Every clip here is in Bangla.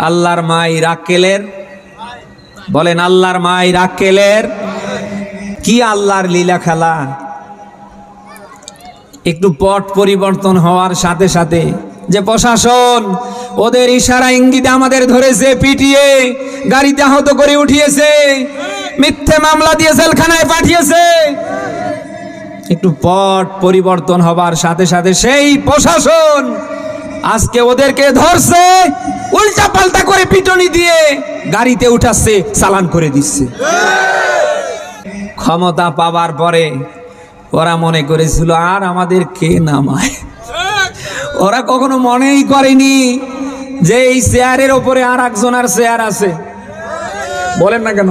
আল্লাহর মায়ের আক্কেলের, বলেন আল্লাহর মায়ের আক্কেলের। কি আল্লাহর লীলা খেলা! একটু পট পরিবর্তন হওয়ার সাথে সাথে যে প্রশাসন ওদের ইশারা ইঙ্গিতে আমাদের ধরেছে, পিটিয়ে গাড়িতে আহত করে উঠিয়েছে, মিথ্যে মামলা দিয়ে জেলখানায় পাঠিয়েছে। একটু পট পরিবর্তন হবার সাথে সাথে সেই প্রশাসন আজকে ওদেরকে ধরছে, উল্টা পাল্টা করে পিটনি দিয়ে গাড়িতে উঠাচ্ছে, চালান করে দিচ্ছে। ক্ষমতা পাবার পরে ওরা মনে করেছিল আর আমাদের কে নামায়। ওরা কখনো মনেই করেনি যে এই চেয়ারের ওপরে আর একজনের চেয়ার আছে। বলেন না কেন?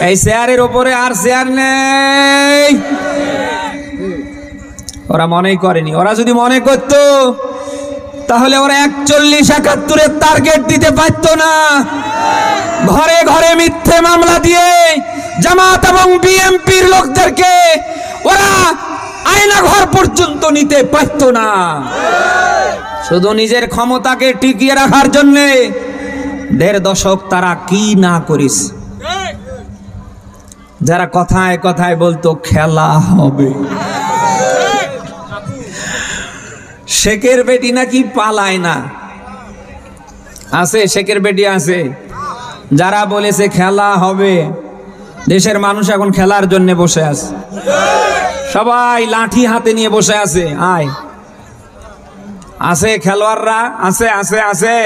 এই চেয়ারের ওপরে আর চেয়ার নেই, ওরা মনেই করেনি। ওরা যদি মনে করত তাহলে ওরা 41-71-এর টার্গেট দিতে পারতো না। ঘরে ঘরে মিথ্যে মামলা দিয়ে জামাত এবং বিএনপির লোকদেরকে ওরা আয়না ঘর পর্যন্ত নিতে পারতো না। শুধু নিজের ক্ষমতাকে টিকিয়ে রাখার জন্য 1.5 দশক তারা কি না করিস। যারা কথায় কথায় বলতো খেলা হবে, শেখের বেটি নাকি পালায় না, আছে শেখের বেটি আছে, যারা বলেছে খেলা হবে। দেশের মানুষ এখন খেলার জন্য বসে আছে, সবাই লাঠি হাতে নিয়ে বসে আছে। আয় আছে খেলোয়াড়রা, আছে আছে আছে।